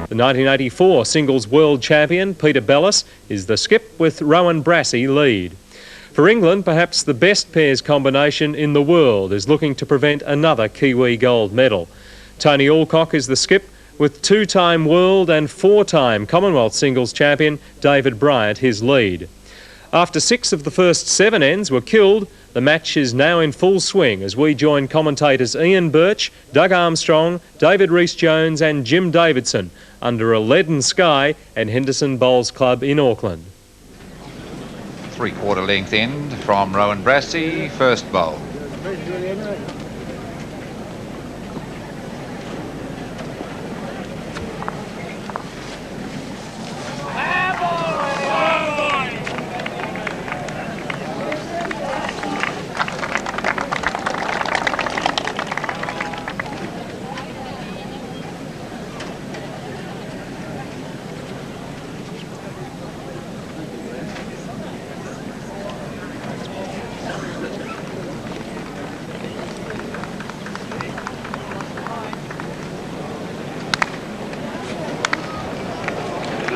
The 1984 singles world champion, Peter Belliss, is the skip with Rowan Brassey lead. For England, perhaps the best pairs combination in the world is looking to prevent another Kiwi gold medal. Tony Allcock is the skip with two-time world and four-time Commonwealth singles champion David Bryant his lead. After 6 of the first 7 ends were killed, the match is now in full swing as we join commentators Ian Birch, Doug Armstrong, David Rhys-Jones and Jim Davidson under a leaden sky at Henderson Bowls Club in Auckland. 3/4 length end from Rowan Brassey, first bowl.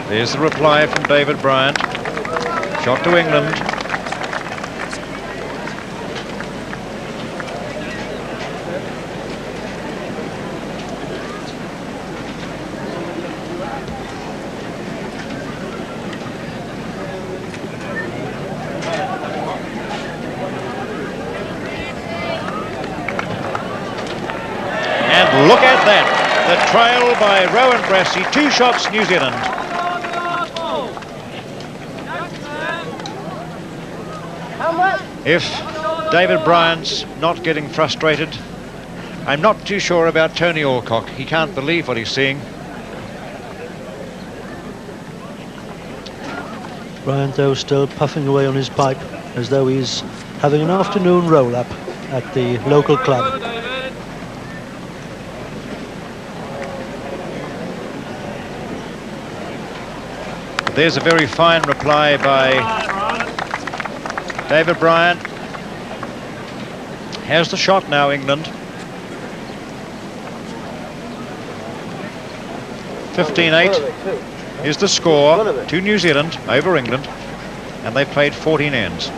There's the reply from David Bryant. Shot to England. And look at that. The trail by Rowan Brassey. 2 shots, New Zealand. If David Bryant's not getting frustrated, I'm not too sure about Tony Allcock. He can't believe what he's seeing. Bryant, though, still puffing away on his pipe as though he's having an afternoon roll-up at the local club. There's a very fine reply by David Bryant. Has the shot now, England. 15-8 is the score to New Zealand over England, and they've played 14 ends.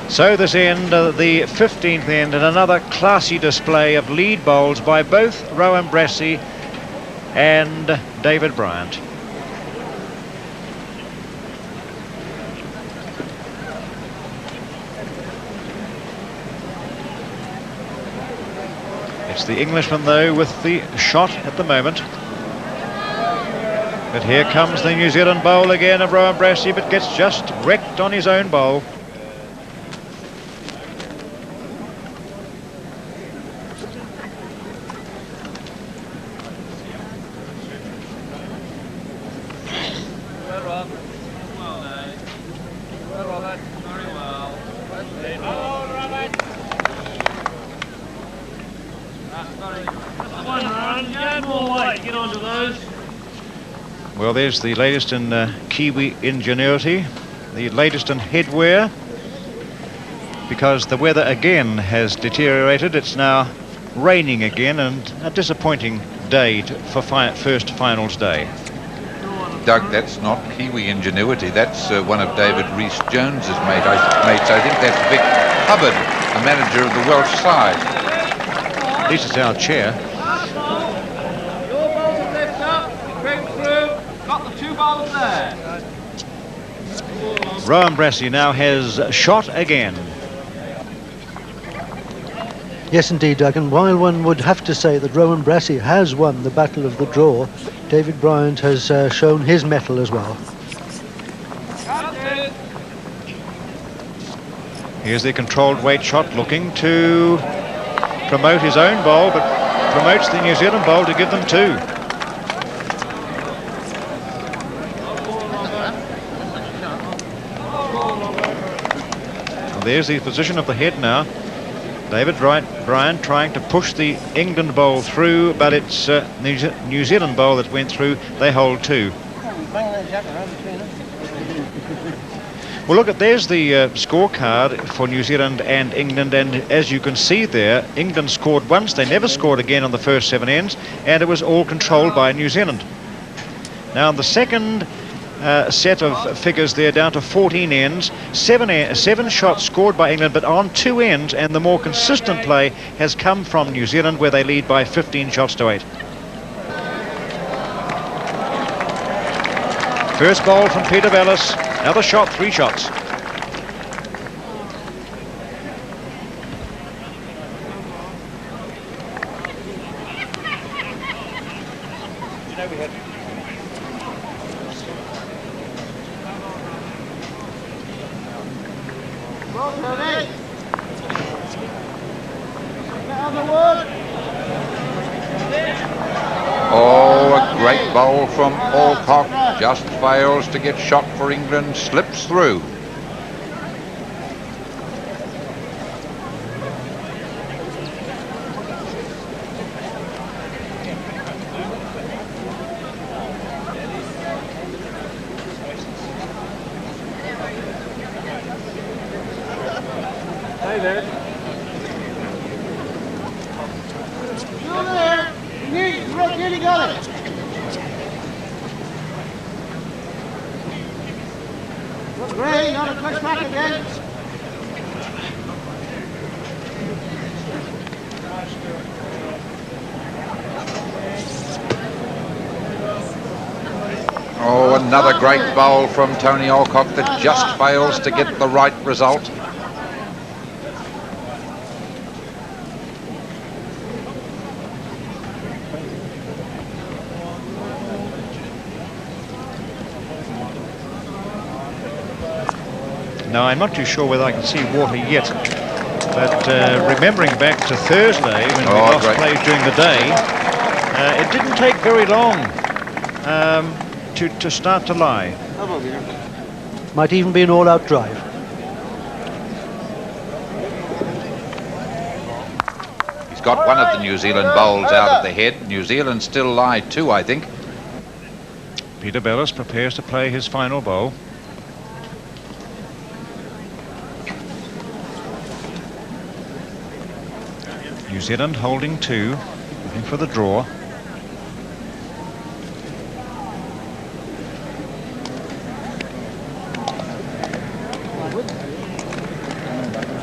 So this end, the 15th end, and another classy display of lead bowls by both Rowan Brassey and David Bryant. It's the Englishman, though, with the shot at the moment. But here comes the New Zealand bowl again of Rowan Brassey, but gets just wrecked on his own bowl. Well, there's the latest in Kiwi ingenuity, the latest in headwear, because the weather again has deteriorated. It's now raining again, and a disappointing day for first finals day. Doug, that's not Kiwi ingenuity. That's one of David Rhys-Jones's mates. I think that's Vic Hubbard, a manager of the Welsh side. At least it's our chair. Rowan Brassey now has shot again. Yes, indeed, Doug, and while one would have to say that Rowan Brassey has won the battle of the draw, David Bryant has shown his mettle as well. Here's the controlled weight shot, looking to promote his own bowl, but promotes the New Zealand bowl to give them 2. There's the position of the head now. David Bryant trying to push the England bowl through, but it's New Zealand bowl that went through. They hold 2. Well, look, there's the scorecard for New Zealand and England, and as you can see there, England scored once, they never scored again on the first 7 ends, and it was all controlled by New Zealand. Now, in the second set of figures there, down to 14 ends, 7 shots scored by England, but on 2 ends, and the more consistent play has come from New Zealand, where they lead by 15 shots to 8. First ball from Peter Belliss. Another shot, 3 shots. Oh, a great bowl from Allcock. Just fails to get shot for England, slips through. Hey there. Still there. Nearly got it. Look, Gray, not a touch back again. Oh, another great bowl from Tony Allcock that just fails to get the right result. Now, I'm not too sure whether I can see water yet, but remembering back to Thursday when we lost play during the day, it didn't take very long to start to lie. Might even be an all-out drive. He's got one of the New Zealand bowls out of the head. New Zealand still lie 2, I think. Peter Belliss prepares to play his final bowl. New Zealand holding 2, looking for the draw.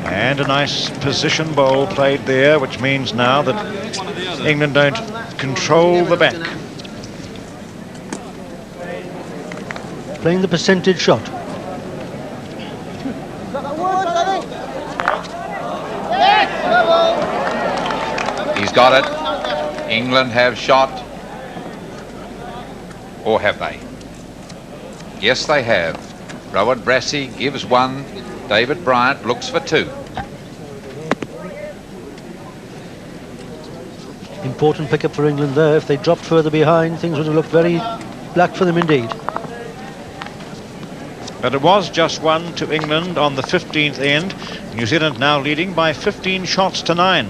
And a nice position bowl played there, which means now that England don't control the back. Playing the percentage shot. He's got it. England have shot. Or have they? Yes, they have. Rowan Brassey gives 1. David Bryant looks for 2. Important pickup for England there. If they dropped further behind, things would have looked very black for them indeed. But it was just 1 to England on the 15th end. New Zealand now leading by 15 shots to 9.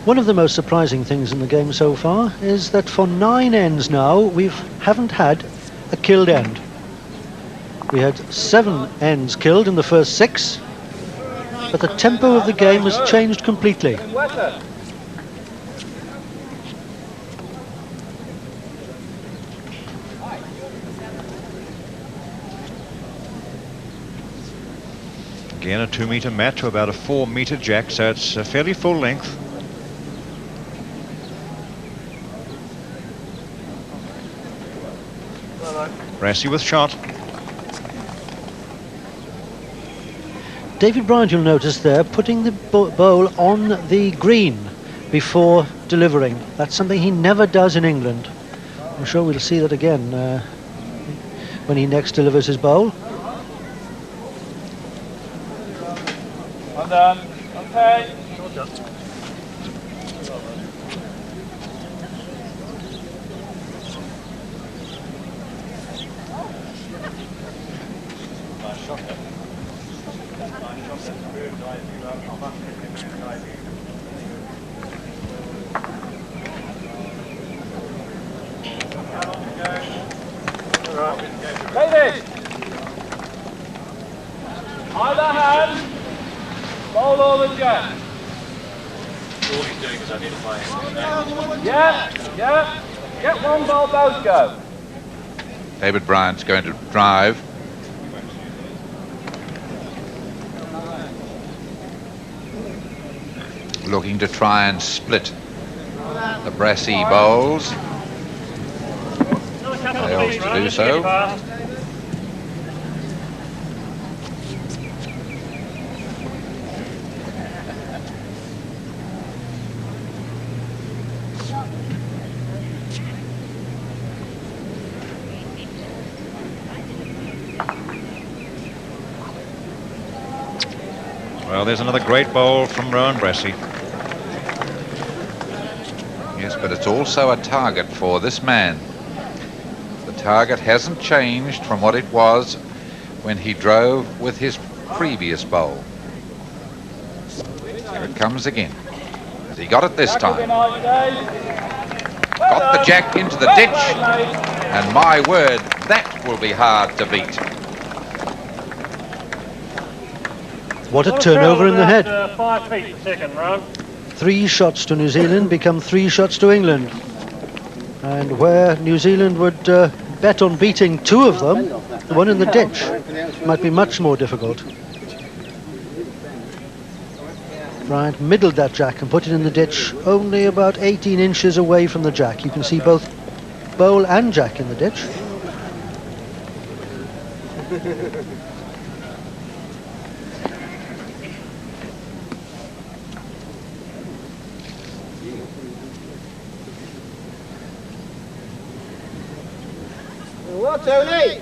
One of the most surprising things in the game so far is that for 9 ends now we haven't had a killed end. We had 7 ends killed in the first 6, but the tempo of the game has changed completely. Again, a 2-metre mat to about a 4-metre jack, so it's a fairly full length. Brassey with shot. David Bryant, you'll notice there, putting the bowl on the green before delivering. That's something he never does in England. I'm sure we'll see that again when he next delivers his bowl. I'm done. Okay. Ladies! Either hand, bowl all the jack. All he's doing is identifying. Yeah. Get one bowl, both go. David Bryant's going to drive. Looking to try and split the Brassey bowls. Fails to do so. Well, there's another great bowl from Rowan Brassey. Yes, but it's also a target for this man. The target hasn't changed from what it was when he drove with his previous bowl. Here it comes again. Has he got it this time? Got the jack into the ditch, and my word, that will be hard to beat. What a turnover in the head. 5 feet second round. 3 shots to New Zealand become 3 shots to England. And where New Zealand would bet on beating 2 of them, the one in the ditch might be much more difficult. Bryant middled that jack and put it in the ditch only about 18 inches away from the jack. You can see both bowl and jack in the ditch. What, Tony?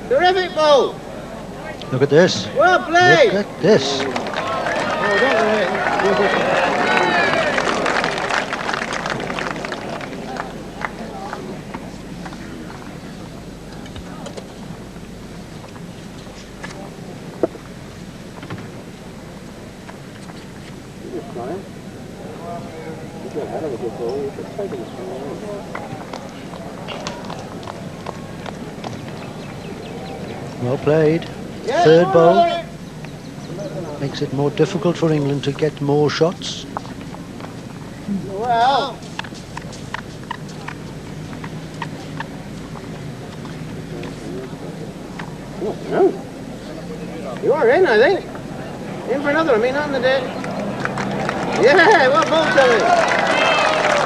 Terrific ball. Look at this. Well played. Look at this. Oh, don't worry. Well played. Yeah, Third bowl. well. Makes it more difficult for England to get more shots. Well. Oh, no. You are in, I think. In for another, I mean, on the deck. Yeah, well bowled, Tony.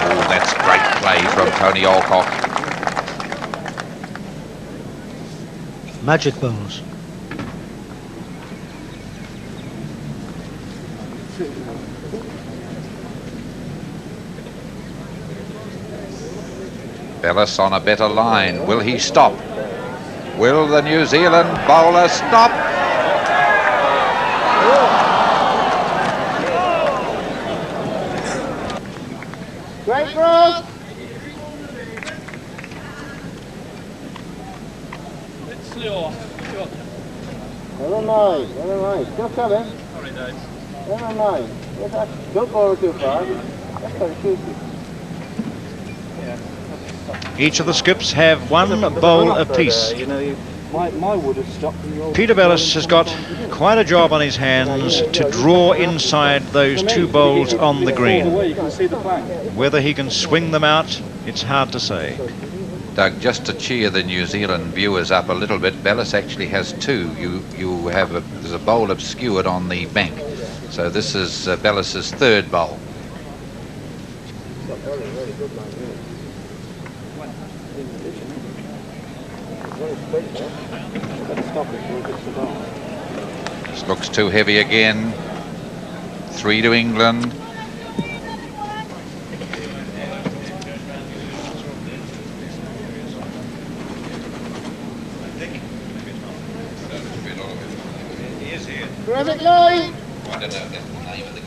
Oh, that's great play from Tony Allcock. Magic bowls. Belliss on a better line. Will he stop? Will the New Zealand bowler stop? Great throw. Never mind. Still coming. Sorry, Dave. Never mind. Don't go too far. That's kind of cute. Each of the skips have 1 bowl apiece. You know, my would have stopped. Peter Belliss has got quite a job on his hands to draw inside those 2 bowls on the green. You can see the plank. Whether he can swing them out, it's hard to say. Doug, just to cheer the New Zealand viewers up a little bit, Belliss actually has 2. You have there's a bowl obscured on the bank, so this is Bellis's 3rd bowl. This looks too heavy again. 3 to England. Terrific line. I don't know if that's the name of the...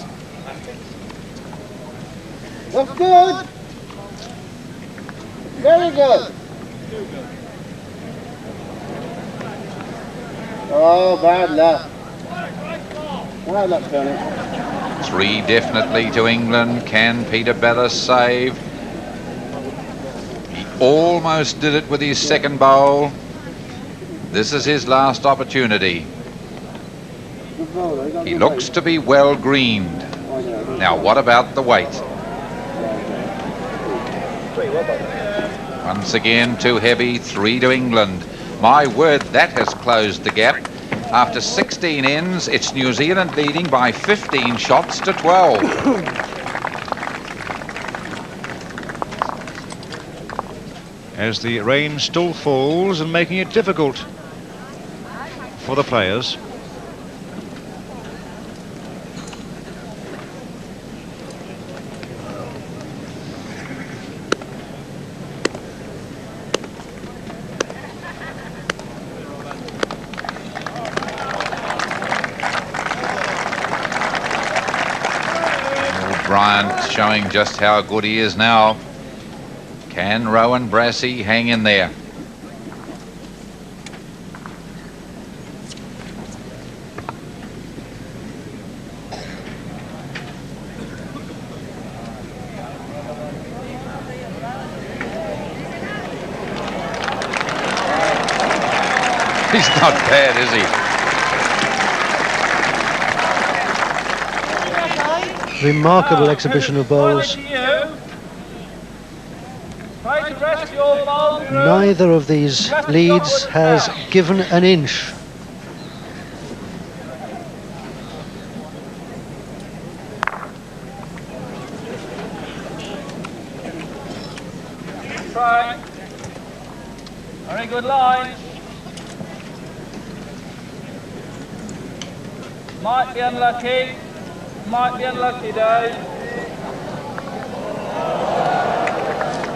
Looks good. Very good. Oh, bad luck. Bad luck, Tony. 3 definitely to England. Can Peter Belliss save? He almost did it with his second bowl. This is his last opportunity. He looks to be well greened. Now what about the weight? Once again too heavy. 3 to England. My word, that has closed the gap. After 16 ends, it's New Zealand leading by 15 shots to 12. As the rain still falls and making it difficult for the players. Bryant showing just how good he is now. Can Rowan Brassey hang in there? He's not bad, is he? Remarkable exhibition of bowls. Neither of these leads has given an inch. Try. Very good line. Might be unlucky. Might be unlucky, Dave.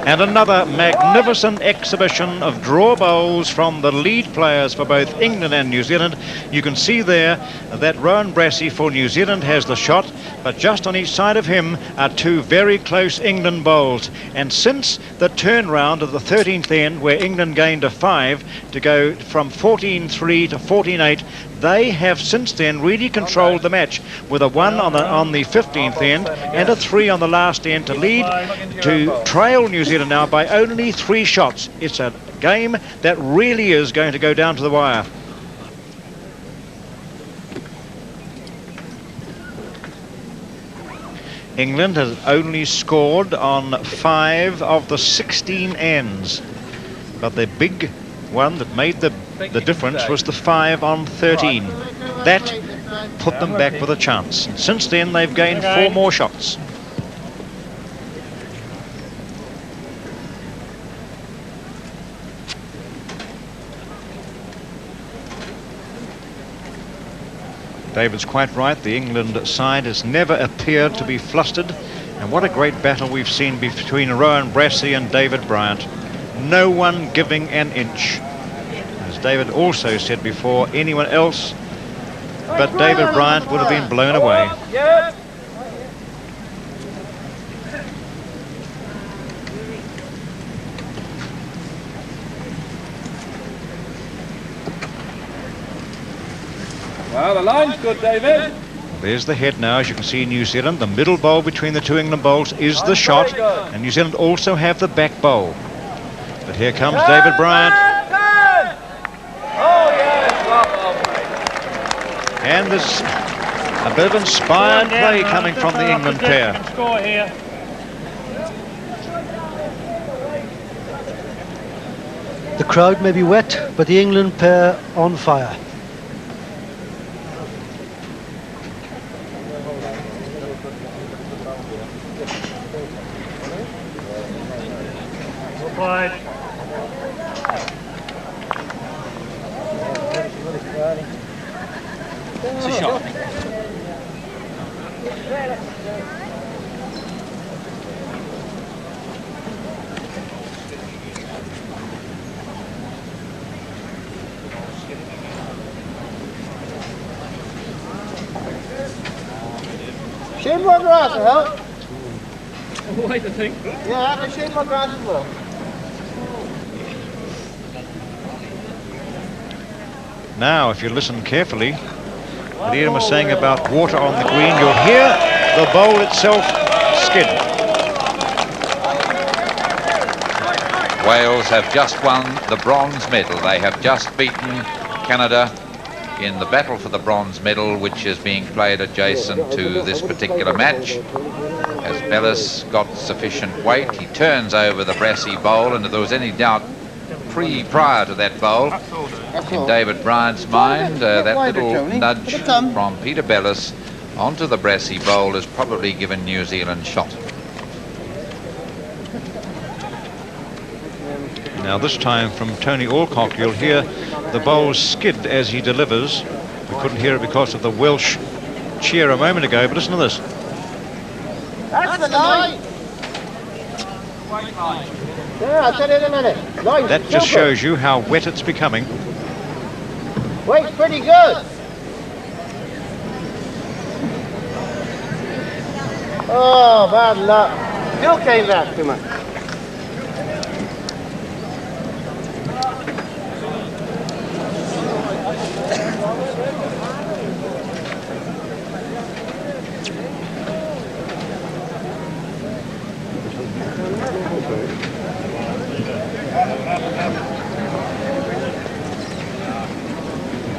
And another magnificent exhibition of draw bowls from the lead players for both England and New Zealand. You can see there that Rowan Brassey for New Zealand has the shot, but just on each side of him are 2 very close England bowls. And since the turnaround of the 13th end, where England gained a 5 to go from 14-3 to 14-8, they have since then really controlled the match with a 1 on the 15th end and a 3 on the last end to lead, to trail New Zealand now by only 3 shots. It's a game that really is going to go down to the wire. England has only scored on 5 of the 16 ends, but the big one that made the difference was the 5 on 13. That put them back with a chance. Since then, they've gained 4 more shots. David's quite right. The England side has never appeared to be flustered. And what a great battle we've seen between Rowan Brassey and David Bryant. No one giving an inch. As David also said before, anyone else but David Bryant would have been blown away. Well, the line's good, David. There's the head now, as you can see. New Zealand, the middle bowl between the 2 England bowls is the shot, and New Zealand also have the back bowl. But here comes David Bryant. Oh, yes, well played. And there's a bit of inspired play coming from the England pair. Score here. The crowd may be wet, but the England pair on fire. Wide. It's a shot. Shade more grass, huh? Wait, I think. Yeah, have a shade more grass as well. Now, if you listen carefully, what Ian was saying about water on the green, you'll hear the bowl itself skid. Wales have just won the bronze medal. They have just beaten Canada in the battle for the bronze medal, which is being played adjacent to this particular match. As Belliss got sufficient weight, he turns over the Brassey bowl, and if there was any doubt prior to that bowl in David Bryant's mind, that little nudge from Peter Belliss onto the Brassey bowl has probably given New Zealand shot. Now this time from Tony Allcock, you'll hear the bowl skid as he delivers. We couldn't hear it because of the Welsh cheer a moment ago, but listen to this. That's the line. Yeah, I'll tell you in a minute. Line's That just super. shows you how wet it's becoming. Weight's pretty good. Oh, bad luck. Still came back too much.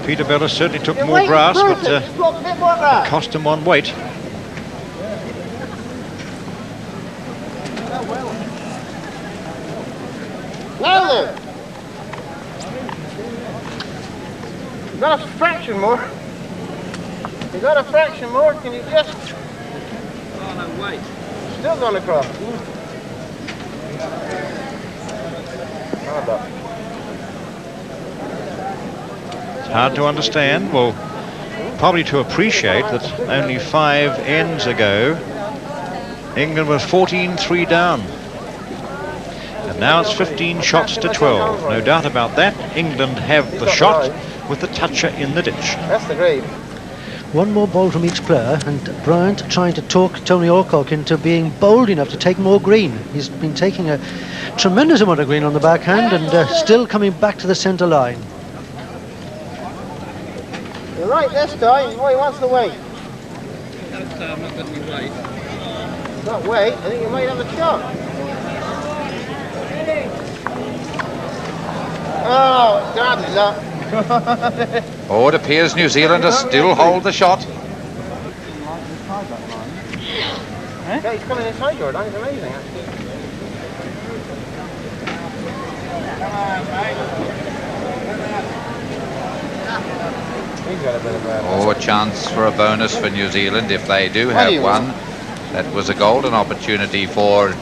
Peter Belliss certainly took more grass, but it cost him on weight. Now then. You got a fraction more. You got a fraction more. Can you just? Oh no, wait. Still going across. It's hard to understand, well, probably to appreciate that only 5 ends ago, England was 14-3 down. And now it's 15 shots to 12. No doubt about that. England have the shot with the toucher in the ditch. That's the grade. One more ball from each player, and Bryant trying to talk Tony Allcock into being bold enough to take more green. He's been taking a tremendous amount of green on the backhand and still coming back to the centre line. You're right this time. Oh, he wants the weight. That time, not got any weight. Not weight. I think you might have a shot. Oh, God luck. Oh, it appears New Zealanders still hold the shot. Yeah, he's coming inside your line. It's amazing, actually. He's got a bit of a... Oh, a chance for a bonus for New Zealand if they do have one. That was a golden opportunity for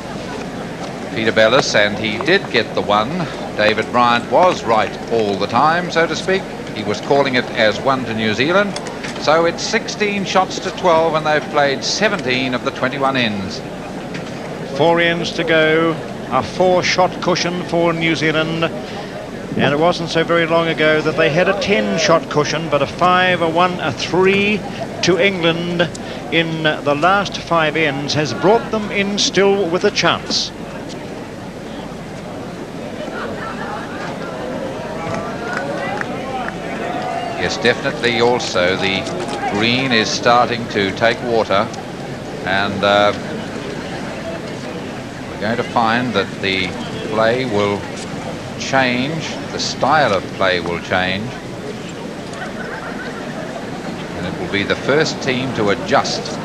Peter Belliss, and he did get the one. David Bryant was right all the time, so to speak. He was calling it as 1 to New Zealand. So it's 16 shots to 12, and they've played 17 of the 21 ends. 4 ends to go, a 4-shot cushion for New Zealand. And it wasn't so very long ago that they had a 10-shot cushion, but a 5, a 1, a 3 to England in the last 5 ends has brought them in still with a chance. Yes, definitely also the green is starting to take water, and we're going to find that the play will change, the style of play will change, and it will be the first team to adjust.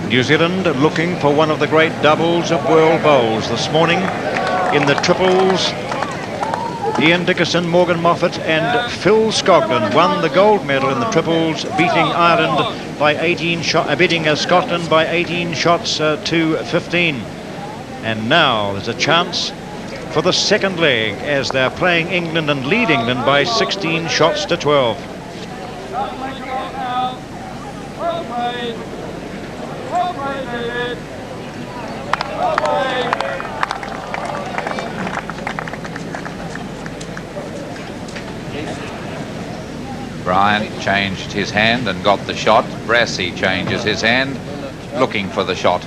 New Zealand looking for one of the great doubles of world bowls this morning in the triples. Ian Dickerson, Morgan Moffat and Phil Scoglan won the gold medal in the triples, beating Ireland by 18 shots, beating Scotland by 18 shots to 15. And now there's a chance for the second leg as they're playing England and lead England by 16 shots to 12. Bryant changed his hand and got the shot. Brassey changes his hand, looking for the shot.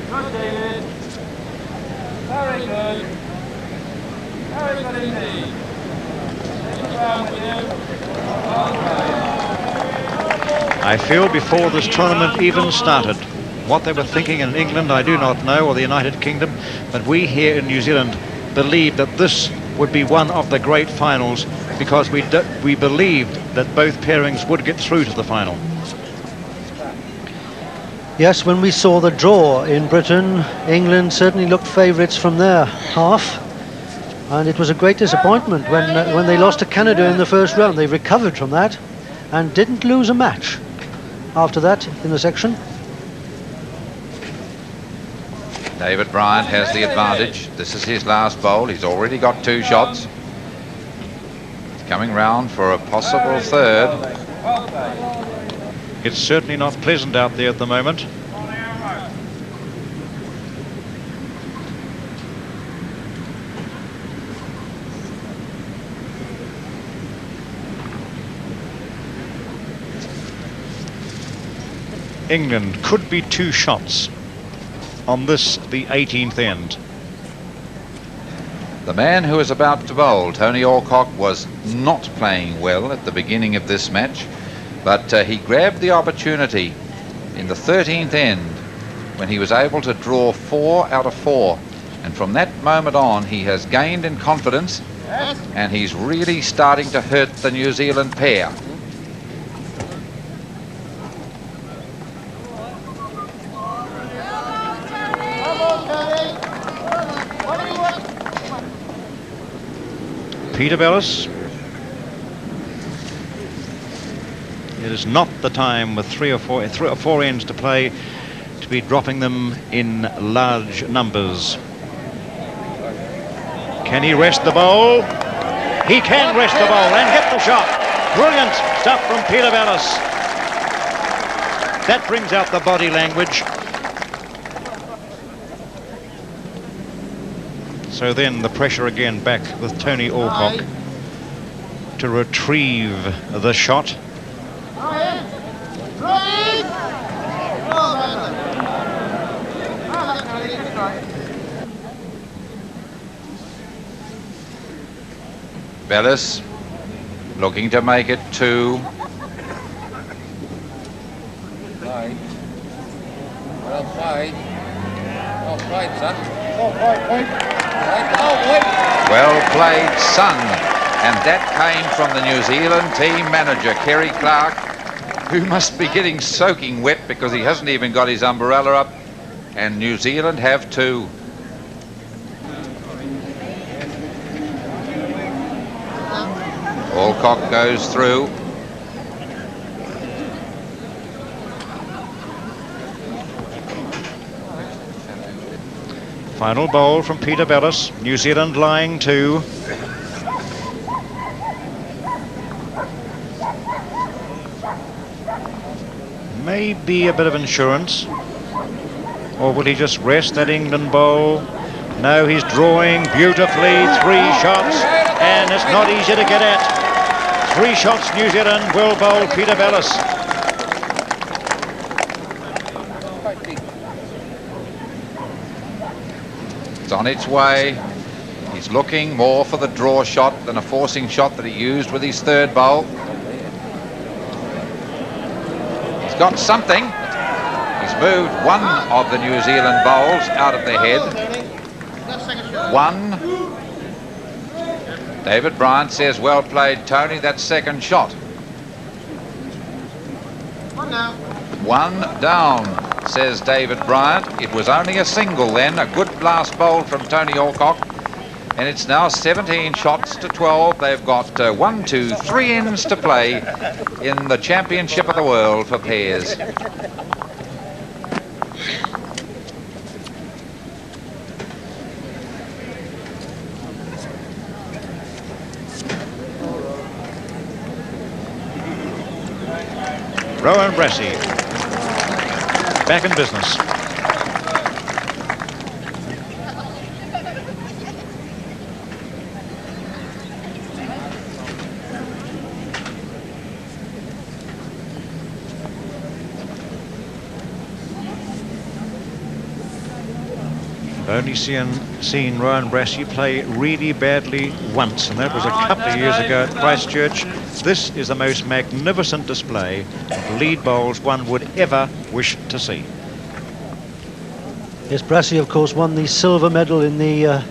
Good, David. Very good. Very good indeed. Take it round with you. I feel before this tournament even started, what they were thinking in England I do not know, or the United Kingdom, but we here in New Zealand believed that this would be one of the great finals, because we believed that both pairings would get through to the final. Yes, when we saw the draw in Britain, England certainly looked favourites from their half, and it was a great disappointment when they lost to Canada in the first round. They recovered from that and didn't lose a match after that in the section. David Bryant has the advantage. This is his last bowl. He's already got 2 shots. He's coming round for a possible third. It's certainly not pleasant out there at the moment. England could be 2 shots on this, the 18th end. The man who is about to bowl, Tony Allcock, was not playing well at the beginning of this match, but he grabbed the opportunity in the 13th end when he was able to draw 4 out of 4. And from that moment on, he has gained in confidence, and he's really starting to hurt the New Zealand pair. Peter Belliss. It is not the time with 3 or 4 ends to play to be dropping them in large numbers. Can he rest the bowl? He can rest the bowl and get the shot. Brilliant stuff from Peter Belliss. That brings out the body language. So then the pressure again back with Tony Allcock to retrieve the shot. Belliss looking to make it 2. Well played. Well played, son. Well played, son. And that came from the New Zealand team manager, Kerry Clark, who must be getting soaking wet because he hasn't even got his umbrella up. And New Zealand have 2. Allcock goes through. Final bowl from Peter Belliss. New Zealand lying 2. Maybe a bit of insurance. Or will he just rest that England bowl? No, he's drawing beautifully. 3 shots, and it's not easy to get at. 3 shots New Zealand will bowl Peter Belliss. It's on its way. He's looking more for the draw shot than a forcing shot that he used with his 3rd bowl. He's got something. He's moved 1 of the New Zealand bowls out of their head. 1. David Bryant says, well played, Tony, that 2nd shot. 1 down, says David Bryant. It was only a single then, a good blast bowl from Tony Allcock. And it's now 17 shots to 12. They've got 1, 2, 3 ends to play in the Championship of the World for pairs. Rowan Brassey back in business. I've only seen Rowan Brassey play really badly once, and that was a couple of years ago at Christchurch. This is the most magnificent display of lead bowls one would ever wish to see. Yes, Brassey, of course, won the silver medal in the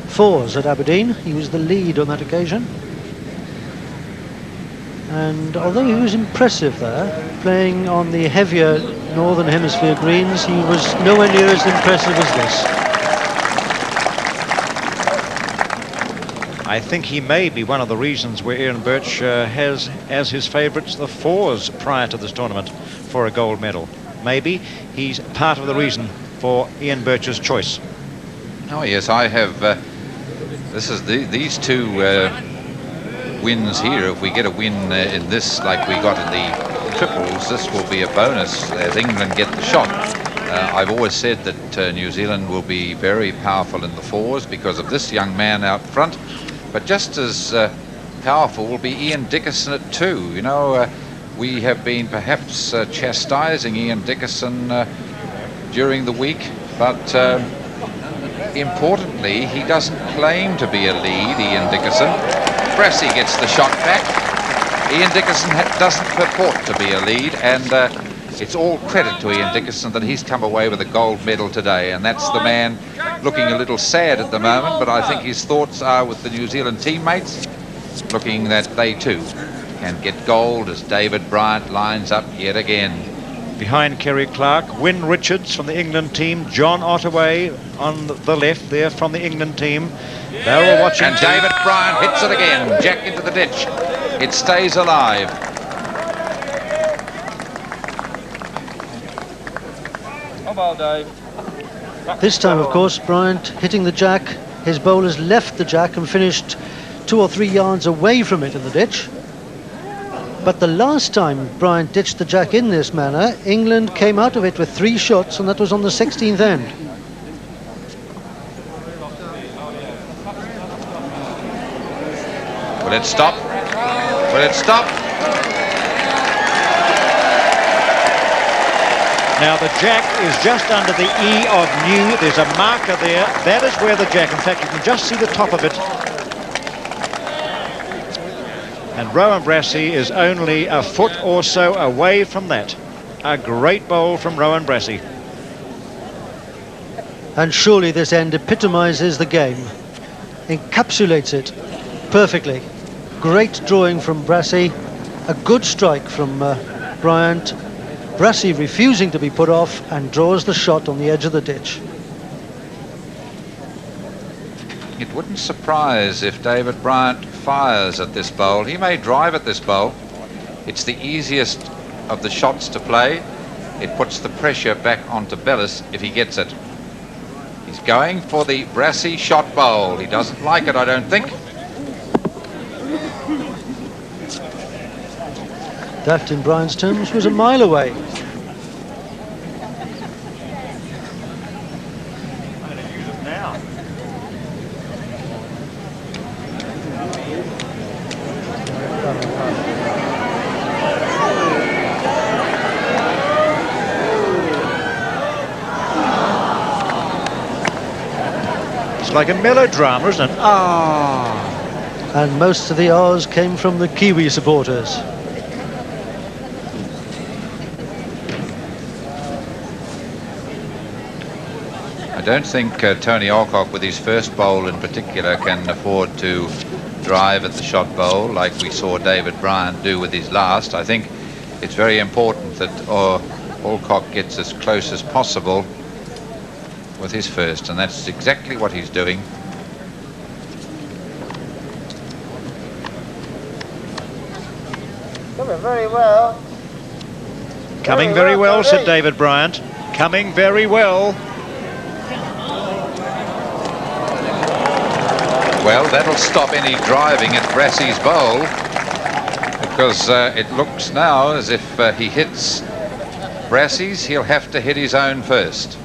fours at Aberdeen. He was the lead on that occasion. And although he was impressive there, playing on the heavier Northern Hemisphere greens, he was nowhere near as impressive as this. I think he may be one of the reasons where Ian Birch has as his favourites the fours prior to this tournament for a gold medal. Maybe he's part of the reason for Ian Birch's choice. Oh yes, I have. This is these two wins here. If we get a win in this, like we got in the triples, this will be a bonus as England get the shot. I've always said that New Zealand will be very powerful in the fours because of this young man out front. But just as powerful will be Ian Dickerson at 2. You know, we have been perhaps chastising Ian Dickerson during the week, but importantly, he doesn't claim to be a lead, Ian Dickerson. Brassey gets the shot back. Ian Dickerson doesn't purport to be a lead, and it's all credit to Ian Dickerson that he's come away with a gold medal today, and that's the man looking a little sad at the moment, but I think his thoughts are with the New Zealand teammates, looking that they too can get gold as David Bryant lines up yet again. Behind Kerry Clark, Wyn Richards from the England team, John Ottaway on the left there from the England team. They're all watching. And David Bryant hits it again, jack into the ditch. It stays alive. How about Dave? This time, of course, Bryant hitting the jack. His bowlers left the jack and finished 2 or 3 yards away from it in the ditch. But the last time Bryant ditched the jack in this manner, England came out of it with 3 shots, and that was on the 16th end. Will it stop? Will it stop? Now the jack is just under the E of new. There's a marker there. That is where the jack, in fact, you can just see the top of it. And Rowan Brassey is only a foot or so away from that. A great bowl from Rowan Brassey. And surely this end epitomises the game, encapsulates it perfectly. Great drawing from Brassey, a good strike from Bryant. Brassey refusing to be put off and draws the shot on the edge of the ditch. It wouldn't surprise if David Bryant fires at this bowl. He may drive at this bowl. It's the easiest of the shots to play. It puts the pressure back onto Belliss if he gets it. He's going for the Brassey shot bowl. He doesn't like it, I don't think. That, in Bryant's terms, was a mile away. It's like a melodrama, isn't it? Ah! And most of the R's came from the Kiwi supporters. I don't think Tony Allcock, with his first bowl in particular, can afford to drive at the shot bowl like we saw David Bryant do with his last. I think it's very important that Allcock gets as close as possible with his first, and that's exactly what he's doing. Coming very well. Coming very well, said David Bryant. Coming very well. Well, that'll stop any driving at Brassey's bowl. It because it looks now as if he hits Brassey's, he'll have to hit his own first.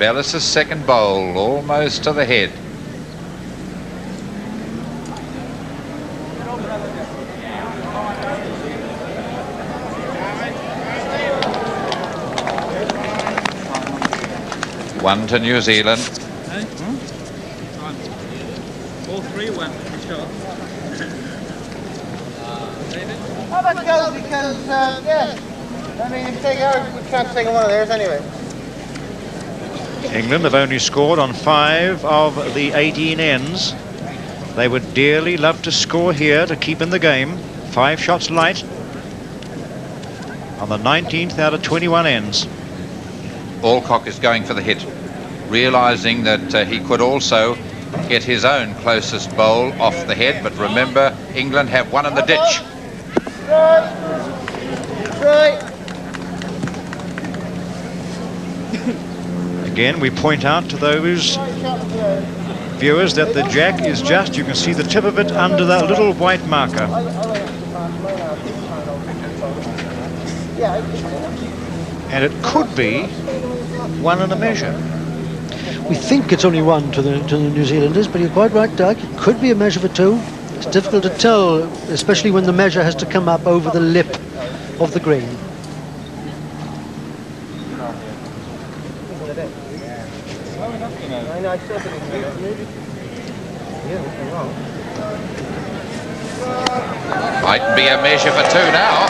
Belliss' second bowl, almost to the head. One to New Zealand. All three went for shot. How about goes because, yes. I mean, if you take ours, we can't take one of theirs anyway. England have only scored on 5 of the 18 ends. They would dearly love to score here to keep in the game. 5 shots light on the 19th out of 21 ends. Allcock is going for the hit, realising that he could also get his own closest bowl off the head. But remember, England have one in the ditch. Right. Again, we point out to those viewers that the jack is just, you can see the tip of it under that little white marker. And it could be 1 and a measure. We think it's only 1 to the New Zealanders, but you're quite right, Doug. It could be a measure for 2. It's difficult to tell, especially when the measure has to come up over the lip of the green. Might be a measure for 2 now.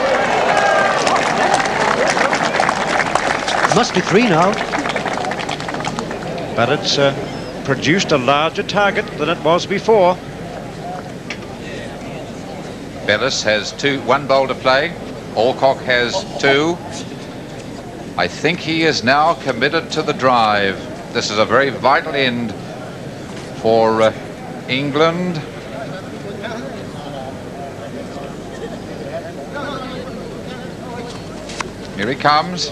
Must be 3 now. But it's produced a larger target than it was before. Belliss has 1 bowl to play. Allcock has 2. I think he is now committed to the drive. This is a very vital end for England. Here he comes.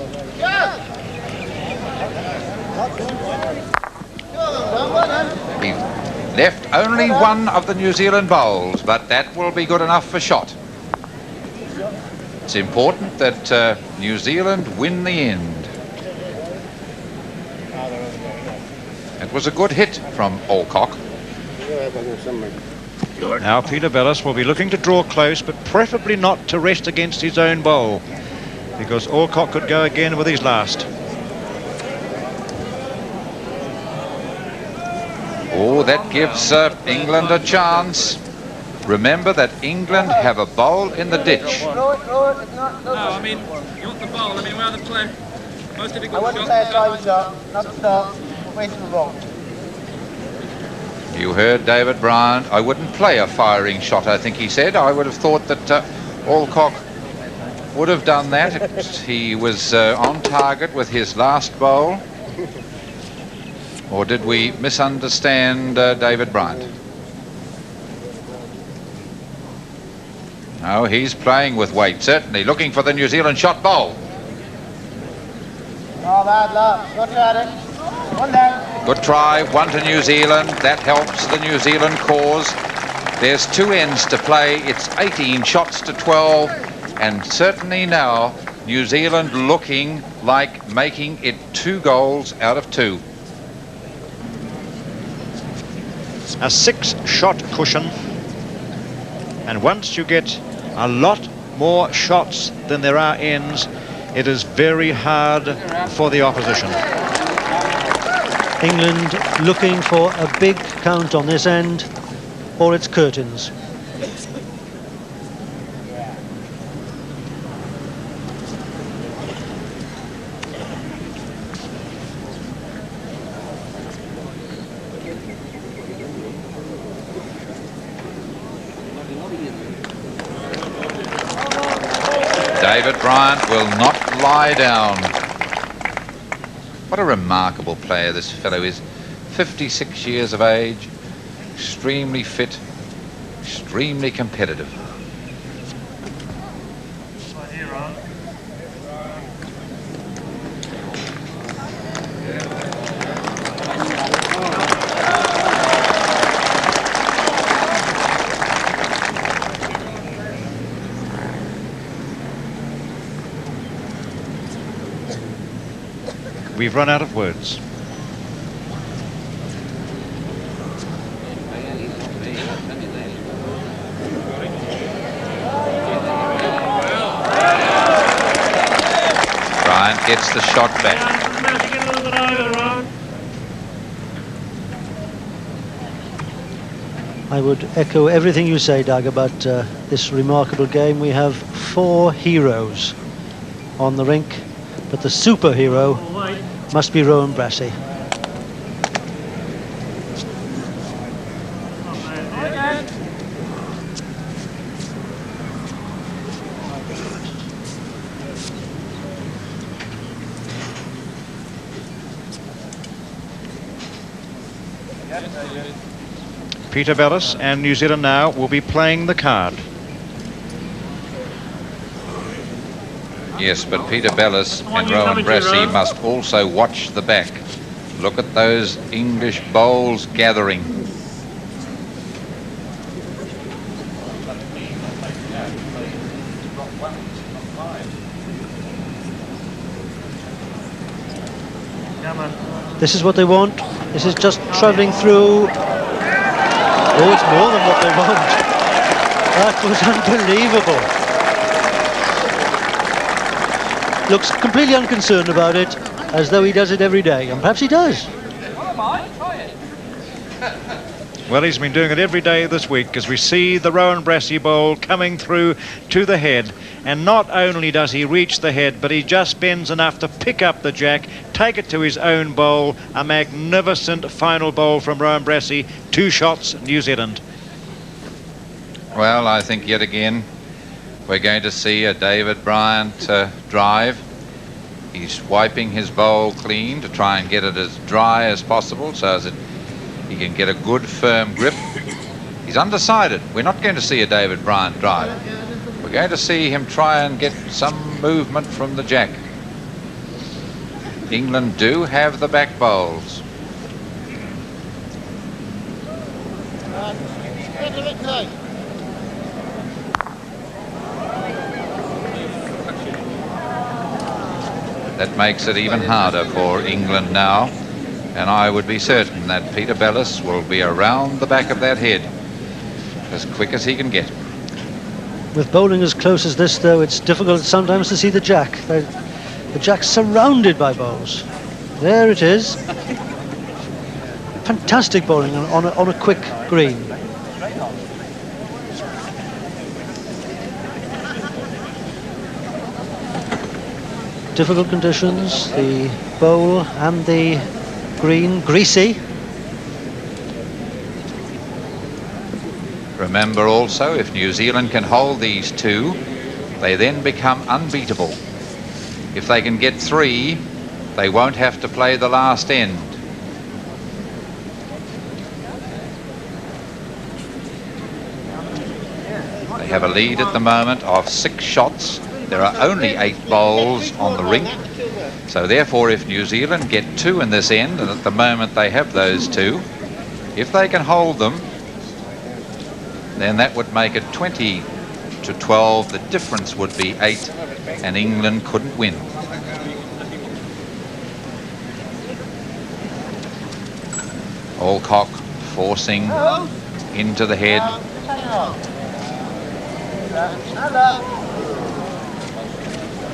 He left only 1 of the New Zealand bowls, but that will be good enough for shot. It's important that New Zealand win the end. It was a good hit from Allcock. Now Peter Belliss will be looking to draw close, but preferably not to rest against his own bowl, because Allcock could go again with his last. Oh, that gives England a chance. Remember that England have a bowl in the ditch. No, I mean, you want the ball. I mean, where are the play? Most difficult I wouldn't say a time shot, not a start. Wait for the ball. You heard David Bryant. I wouldn't play a firing shot, I think he said. I would have thought that Allcock would have done that. He was on target with his last bowl. Or did we misunderstand David Bryant? No, he's playing with weight, certainly, looking for the New Zealand shot bowl. Oh, bad luck. Look at it. 1 down. Good try, 1 to New Zealand. That helps the New Zealand cause. There's 2 ends to play. It's 18 shots to 12. And certainly now, New Zealand looking like making it 2 goals out of 2. A 6-shot cushion, and once you get a lot more shots than there are ends, it is very hard for the opposition. England looking for a big count on this end, or it's curtains. David Bryant will not lie down. What a remarkable player this fellow is. 56 years of age, extremely fit, extremely competitive. We've run out of words. Bryant gets the shot back. I would echo everything you say, Doug, about this remarkable game. We have 4 heroes on the rink, but the superhero must be Rowan Brassey. Peter Belliss and New Zealand now will be playing the card. Yes, but Peter Belliss and Rowan Brassey must also watch the back. Look at those English bowls gathering. This is what they want. This is just travelling through. Oh, it's more than what they want. That was unbelievable. Looks completely unconcerned about it, as though he does it every day, and perhaps he does. Well, he's been doing it every day this week, as we see the Rowan Brassey bowl coming through to the head. And not only does he reach the head, but he just bends enough to pick up the jack, take it to his own bowl. A magnificent final bowl from Rowan Brassey. 2 shots, New Zealand. Well, I think yet again we're going to see a David Bryant drive. He's wiping his bowl clean to try and get it as dry as possible so that he can get a good firm grip. He's undecided. We're not going to see a David Bryant drive. We're going to see him try and get some movement from the jack. England do have the back bowls. That makes it even harder for England now, and I would be certain that Peter Belliss will be around the back of that head as quick as he can get. With bowling as close as this, though, it's difficult sometimes to see the jack. The jack's surrounded by bowls. There it is. Fantastic bowling on a quick green. Difficult conditions, the bowl and the green, greasy. Remember also, if New Zealand can hold these 2, they then become unbeatable. If they can get 3, they won't have to play the last end. They have a lead at the moment of 6 shots. There are only 8 bowls on the rink. So therefore, if New Zealand get 2 in this end, and at the moment they have those 2, if they can hold them, then that would make it 20-12. The difference would be 8, and England couldn't win. Allcock forcing into the head.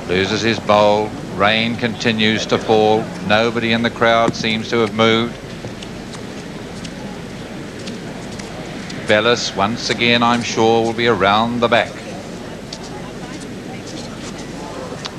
Loses his bowl. Rain continues to fall. Nobody in the crowd seems to have moved. Belliss, once again, I'm sure, will be around the back.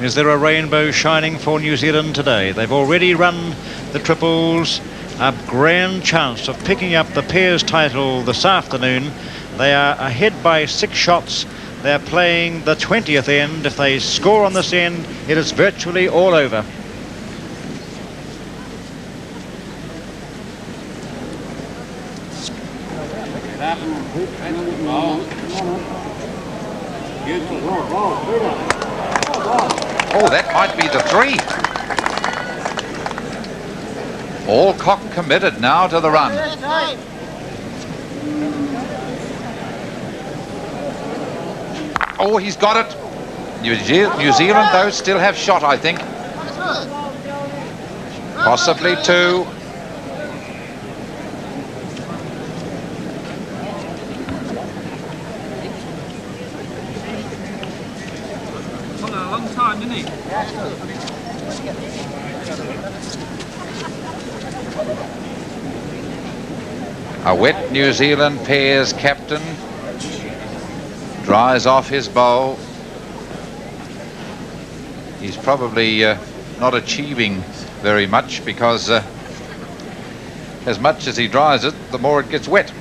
Is there a rainbow shining for New Zealand today? They've already run the triples. A grand chance of picking up the pairs title this afternoon. They are ahead by 6 shots. They're playing the 20th end. If they score on this end, it is virtually all over. Oh, that might be the 3. Allcock committed now to the run. Oh, he's got it. New Zealand, though, still have shot, I think. Possibly 2. A long time, didn't he? A wet New Zealand pair's captain dries off his bowl. He's probably not achieving very much because as much as he dries it, the more it gets wet.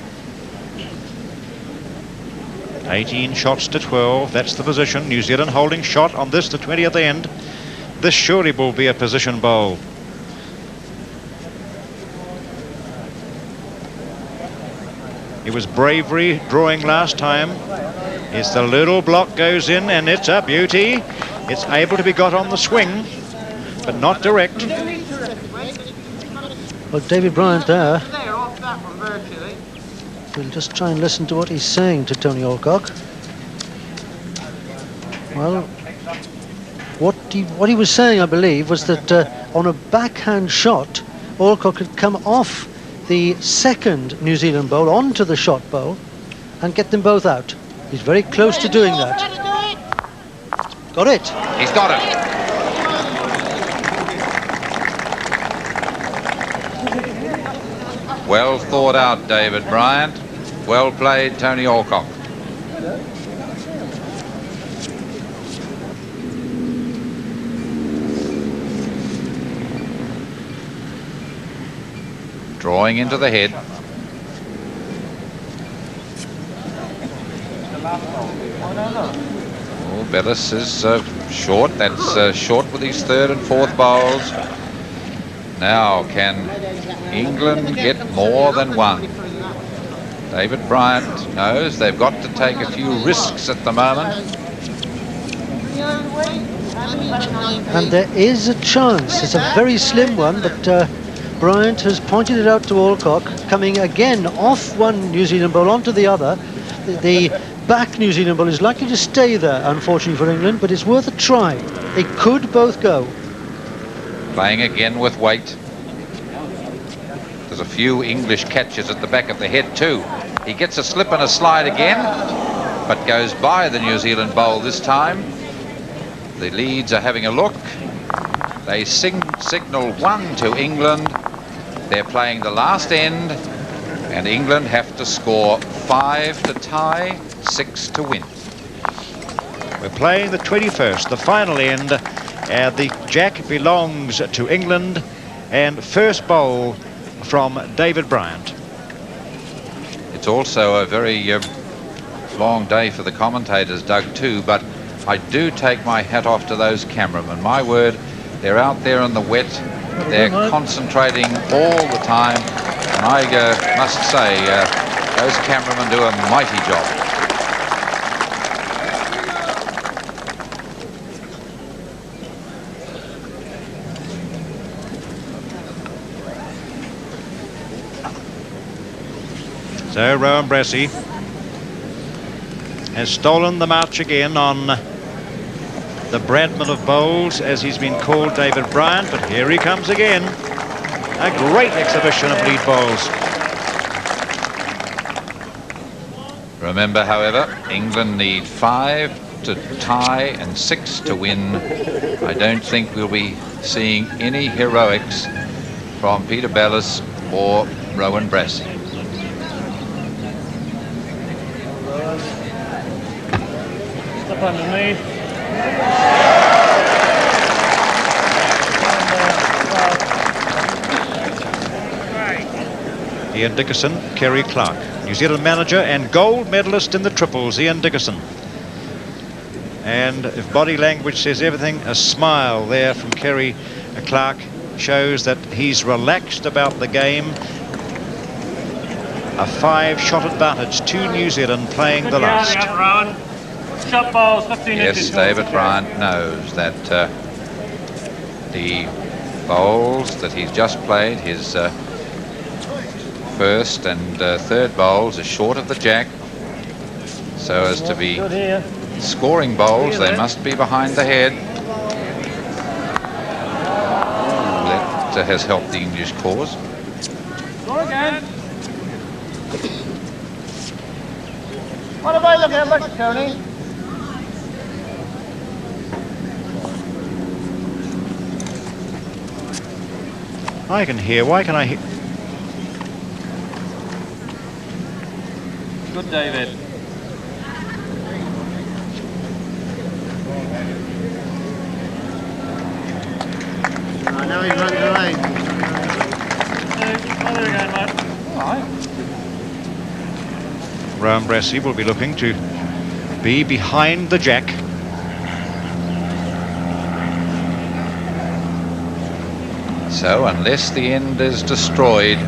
18 shots to 12, that's the position. New Zealand holding shot on this, the 20th end. This surely will be a position bowl. It was bravery drawing last time. It's the little block goes in and it's a beauty. It's able to be got on the swing, but not direct. Well, David Bryant there. We'll just try and listen to what he's saying to Tony Allcock. Well, what he was saying, I believe, was that on a backhand shot, Allcock had come off the second New Zealand bowl onto the shot bowl and get them both out. He's very close to doing that. Got it. He's got it. Well thought out, David Bryant. Well played, Tony Allcock. Drawing into the head. Oh, Belliss is short. That's short with his third and fourth bowls. Now, can England get more than one? David Bryant knows they've got to take a few risks at the moment. And there is a chance. It's a very slim one, but Bryant has pointed it out to Allcock, coming again off one New Zealand bowl onto the other. The back New Zealand bowl is likely to stay there, unfortunately for England, but it's worth a try. They could both go. Playing again with weight. There's a few English catches at the back of the head too. He gets a slip and a slide again, but goes by the New Zealand bowl this time. The leads are having a look. They signal 1 to England. They're playing the last end, and England have to score 5 to tie, 6 to win. We're playing the 21st, the final end. The jack belongs to England, and first bowl from David Bryant. It's also a very long day for the commentators, Doug, too, but I do take my hat off to those cameramen. My word, they're out there in the wet. They're concentrating all the time, and I must say, those cameramen do a mighty job. So Rowan Brassey has stolen the march again on the Bradman of bowls, as he's been called, David Bryant, but here he comes again. A great exhibition of lead bowls. Remember, however, England need 5 to tie and 6 to win. I don't think we'll be seeing any heroics from Peter Belliss or Rowan Brassey. Step underneath. Ian Dickerson, Kerry Clark, New Zealand manager and gold medalist in the triples, Ian Dickerson. And if body language says everything, a smile there from Kerry Clark shows that he's relaxed about the game. A 5-shot advantage to New Zealand playing the last. Shot balls, 15 Yes, inches. David Bryant knows that the bowls that he's just played, his first and third bowls, are short of the jack, so as to be scoring bowls. They must be behind the head. has helped the English cause. Go again. What have I looked at much, Tony? I can hear. Why can I hear? Good, David. Now he runs away. Again, mate. All right. Rowan Brassey will be looking to be behind the jack. So unless the end is destroyed,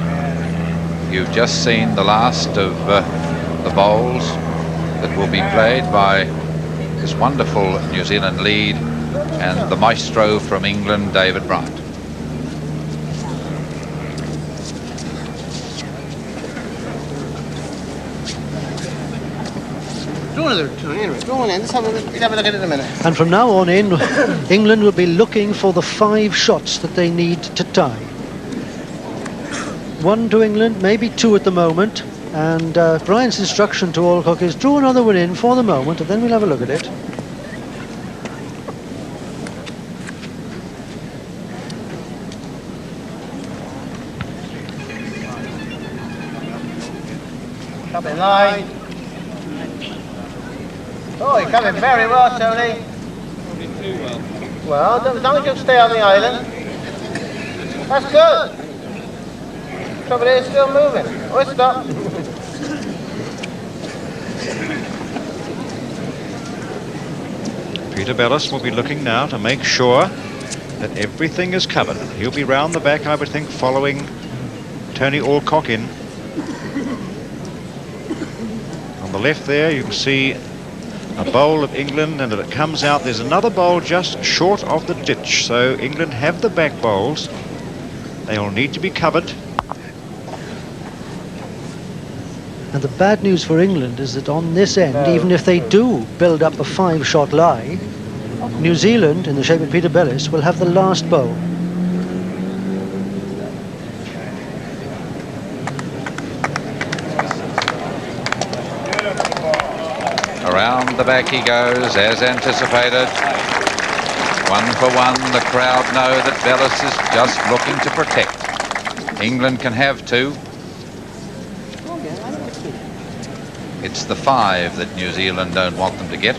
you've just seen the last of the bowls that will be played by this wonderful New Zealand lead and the maestro from England, David Bryant. Do another, Tony. Anyway, go on in. Let's have a look at it in a minute. And from now on in, England will be looking for the 5 shots that they need to tie. 1 to England, maybe 2 at the moment. And Bryant's instruction to Allcock is draw another one in for the moment, and then we'll have a look at it. Come in line. Oh, you're coming very well, Tony. Well, as long as you stay on the island. That's good. Trouble is, still moving. Oh, it's stopped. Peter Belliss will be looking now to make sure that everything is covered. He'll be round the back, I would think, following Tony Allcock in. On the left there, you can see a bowl of England, and if it comes out, there's another bowl just short of the ditch. So England have the back bowls. They all need to be covered. And the bad news for England is that on this end, even if they do build up a 5-shot lie, New Zealand, in the shape of Peter Belliss, will have the last bowl. Around the back he goes, as anticipated. 1 for 1. The crowd know that Belliss is just looking to protect. England can have 2. It's the 5 that New Zealand don't want them to get.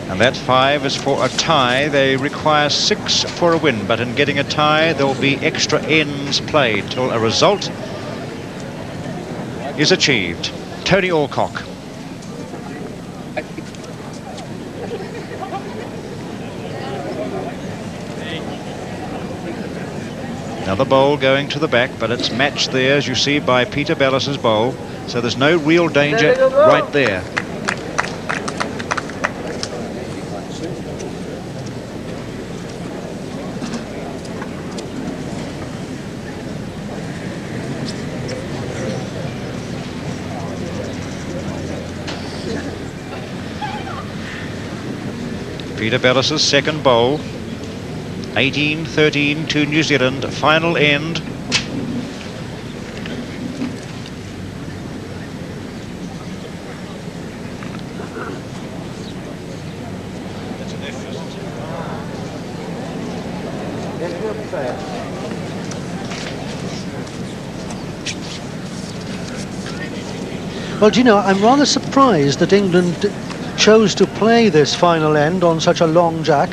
And that 5 is for a tie. They require 6 for a win, but in getting a tie, there will be extra ends played till a result is achieved. Tony Allcock. Another bowl going to the back, but it's matched there, as you see, by Peter Belliss's bowl. So there's no real danger right there. Peter Belliss's second bowl. 18-13 to New Zealand, final end. Well, do you know, I'm rather surprised that England chose to play this final end on such a long jack,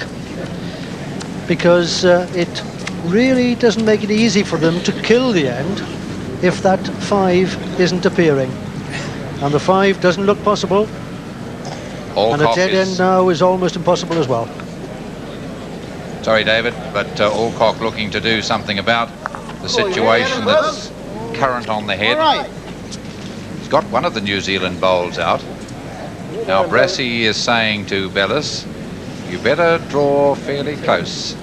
because it really doesn't make it easy for them to kill the end if that 5 isn't appearing. And the 5 doesn't look possible. And a dead end now is almost impossible as well. Sorry, David, but Allcock looking to do something about the situation that's current on the head. He's got one of the New Zealand bowls out. Now Brassey is saying to Belliss, you better draw fairly close.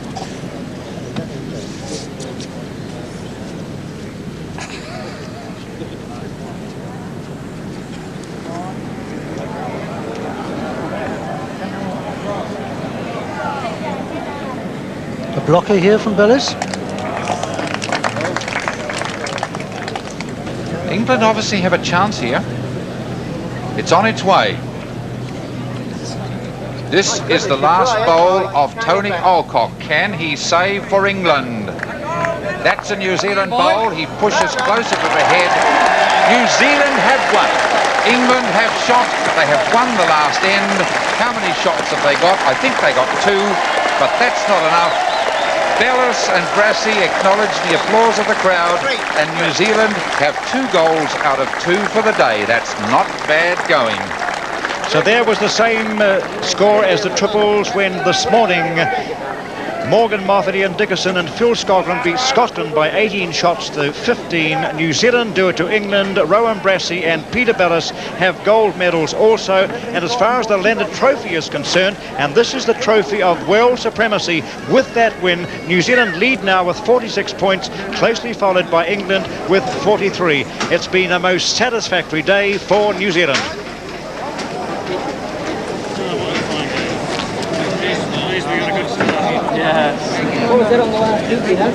A blocker here from Belliss. England obviously have a chance here. It's on its way. This is the last bowl of Tony Allcock. Can he save for England? That's a New Zealand bowl. He pushes closer to the head. New Zealand have won. England have shot, but they have won the last end. How many shots have they got? I think they got 2, but that's not enough. Belliss and Brassey acknowledge the applause of the crowd, and New Zealand have 2 goals out of 2 for the day. That's not bad going. So there was the same score as the triples when this morning Morgan Moffat, Ian Dickerson and Phil Scotland beat Scotland by 18 shots to 15. New Zealand do it to England. Rowan Brassey and Peter Belliss have gold medals also. And as far as the Leonard Trophy is concerned, and this is the trophy of world supremacy, with that win, New Zealand lead now with 46 points, closely followed by England with 43. It's been a most satisfactory day for New Zealand. What was that on the last two, Peter?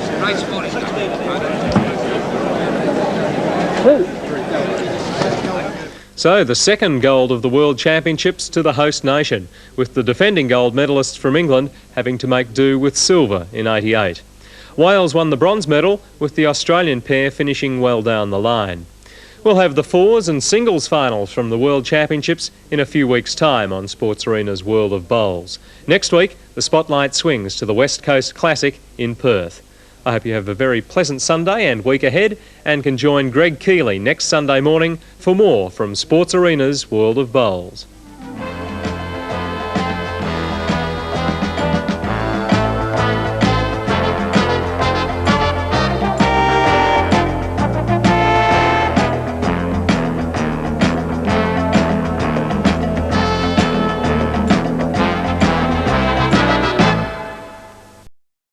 So the second gold of the World Championships to the host nation, with the defending gold medalists from England having to make do with silver in '88. Wales won the bronze medal, with the Australian pair finishing well down the line. We'll have the fours and singles finals from the World Championships in a few weeks' time on Sports Arena's World of Bowls. Next week, the spotlight swings to the West Coast Classic in Perth. I hope you have a very pleasant Sunday and week ahead, and can join Greg Keeley next Sunday morning for more from Sports Arena's World of Bowls.